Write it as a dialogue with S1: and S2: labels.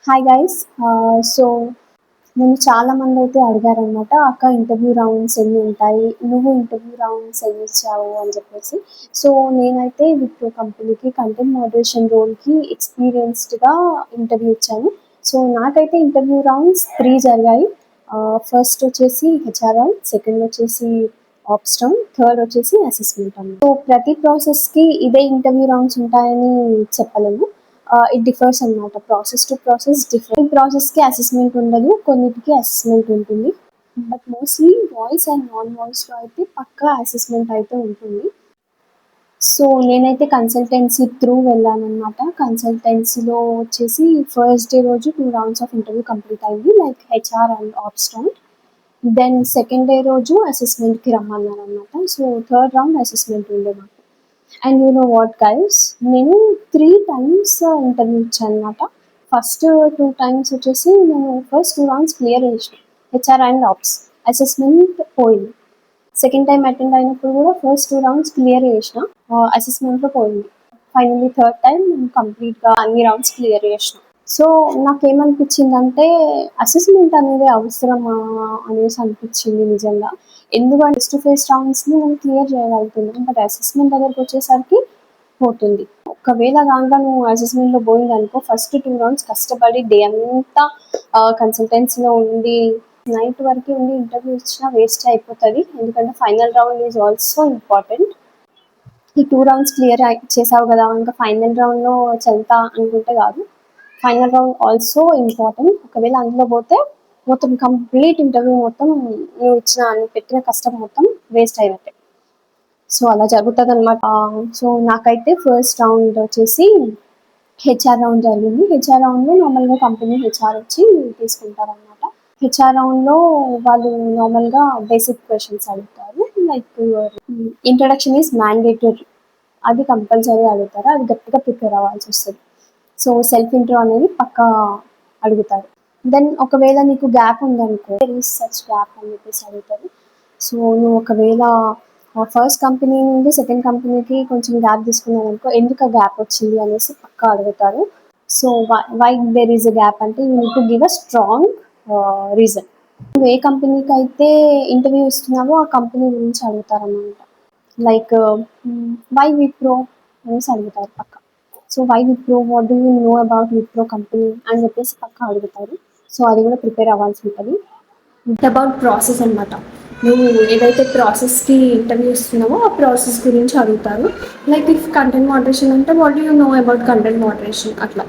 S1: Hi guys. So నన్ను చాలా మంది అయితే అడిగారనమాట, అక్క ఇంటర్వ్యూ రౌండ్స్ ఎన్ని ఉంటాయి, నువ్వు ఇంటర్వ్యూ రౌండ్స్ ఎన్ని ఇచ్చావు అని చెప్పేసి. సో నేనైతే విప్రో కంపెనీకి కంటెంట్ మోడరేషన్ రోల్కి ఎక్స్పీరియన్స్డ్గా ఇంటర్వ్యూ ఇచ్చాను. సో నాకైతే ఇంటర్వ్యూ రౌండ్స్ 3 జరిగాయి. ఫస్ట్ వచ్చేసి హెచ్ఆర్ రౌండ్, సెకండ్ వచ్చేసి ఆప్స్ రౌండ్, థర్డ్ వచ్చేసి అసెస్మెంట్ అన్నమాట. సో ప్రతి ప్రాసెస్కి ఇదే ఇంటర్వ్యూ రౌండ్స్ ఉంటాయని చెప్పలేము. ఇట్ డిఫర్స్ అనమాట, ప్రాసెస్ టు ప్రాసెస్ డిఫరెంట్. ప్రాసెస్కి అసెస్మెంట్ ఉండదు, కొన్నిటికి అసెస్మెంట్ ఉంటుంది. But mostly voice and non వాయిస్లో అయితే పక్కా అసెస్మెంట్ అయితే ఉంటుంది. సో నేనైతే కన్సల్టెన్సీ త్రూ వెళ్ళానమాట. కన్సల్టెన్సీలో వచ్చేసి ఫస్ట్ డే రోజు 2 రౌండ్స్ ఆఫ్ ఇంటర్వ్యూ కంప్లీట్ అయింది, like HR and ops round. Then second day రోజు అసెస్మెంట్కి రమ్మన్నారనమాట. సో థర్డ్ రౌండ్ అసెస్మెంట్ ఉండే మాకు. And you know what guys, నేను 3 టైమ్స్ ఇంటర్వ్యూ ఇచ్చాను అనమాట. ఫస్ట్ 2 టైమ్స్ వచ్చేసి నేను ఫస్ట్ 2 రౌండ్స్ క్లియర్ చేసిన, హెచ్ఆర్ అండ్ ఆప్స్. అసెస్మెంట్ పోయింది. సెకండ్ టైం అటెండ్ అయినప్పుడు కూడా ఫస్ట్ 2 రౌండ్స్ క్లియర్ చేసిన, అసెస్మెంట్లో పోయింది. ఫైనల్లీ థర్డ్ టైం కంప్లీట్గా అన్ని రౌండ్స్ క్లియర్ చేసిన. సో నాకేమనిపించిందంటే అసెస్మెంట్ అనేది అవసరమా అనేసి అనిపించింది నిజంగా. ఎందుకంటే ఫేస్ టు ఫేస్ రౌండ్స్ని నేను క్లియర్ చేయగలుగుతున్నాను, బట్ అసెస్మెంట్ దగ్గరికి వచ్చేసరికి పోతుంది. ఒకవేళ కనుక నువ్వు అసెస్మెంట్లో పోయింది అనుకో, ఫస్ట్ 2 రౌండ్స్ కష్టపడి డే అంతా కన్సల్టెన్సీలో ఉండి నైట్ వరకు ఉండి ఇంటర్వ్యూ ఇచ్చినా వేస్ట్ అయిపోతుంది. ఎందుకంటే final round is also important. ఈ 2 రౌండ్స్ క్లియర్ చేసావు కదా, ఇంకా ఫైనల్ రౌండ్లో చెల్తా అనుకుంటే కాదు. Final round also important. ఒకవేళ అందులో పోతే మొత్తం కంప్లీట్ ఇంటర్వ్యూ మొత్తం నువ్వు పెట్టిన కష్టం మొత్తం వేస్ట్ అయినట్టే. సో అలా జరుగుతుంది అనమాట. సో నాకైతే ఫస్ట్ రౌండ్ వచ్చేసి హెచ్ఆర్ రౌండ్ జరిగింది. హెచ్ఆర్ రౌండ్లో నార్మల్గా కంపెనీ హెచ్ఆర్ వచ్చి తీసుకుంటారనమాట. హెచ్ఆర్ రౌండ్లో వాళ్ళు నార్మల్గా బేసిక్ క్వశ్చన్స్ అడుగుతారు, like your introduction is mandatory, అది కంపల్సరీ అడుగుతారు, అది గట్టిగా ప్రిపేర్ అవ్వాల్సి వస్తుంది. సో సెల్ఫ్ ఇంట్రో అనేది పక్కా అడుగుతారు. దెన్ ఒకవేళ నీకు గ్యాప్ ఉందనుకో, రీసెర్చ్ గ్యాప్ అని చెప్పేసి అడుగుతారు. సో నువ్వు ఒకవేళ ఫస్ట్ కంపెనీ నుండి సెకండ్ కంపెనీకి కొంచెం గ్యాప్ తీసుకున్నావు అనుకో, ఎందుకు ఆ గ్యాప్ వచ్చింది అనేసి పక్కా అడుగుతారు. So why there is a gap అంటే you need to give a strong reason. నువ్వు ఏ కంపెనీకి అయితే ఇంటర్వ్యూ ఇస్తున్నావో ఆ కంపెనీ గురించి అడుగుతారన్నమాట. లైక్ వై విప్రో అనేసి అడుగుతారు పక్క. So why Wipro, what do you know about Wipro company అని చెప్పేసి పక్క అడుగుతారు. సో అది కూడా ప్రిపేర్ అవ్వాల్సి ఉంటుంది. ఇట్ అబౌట్ ప్రాసెస్ అనమాట. నువ్వు ఏదైతే ప్రాసెస్కి ఇంటర్వ్యూ ఇస్తున్నావో ఆ ప్రాసెస్ గురించి అడుగుతారు. లైక్ ఇఫ్ కంటెంట్ మోడరేషన్ అంటే what do you know about content moderation, అట్లా.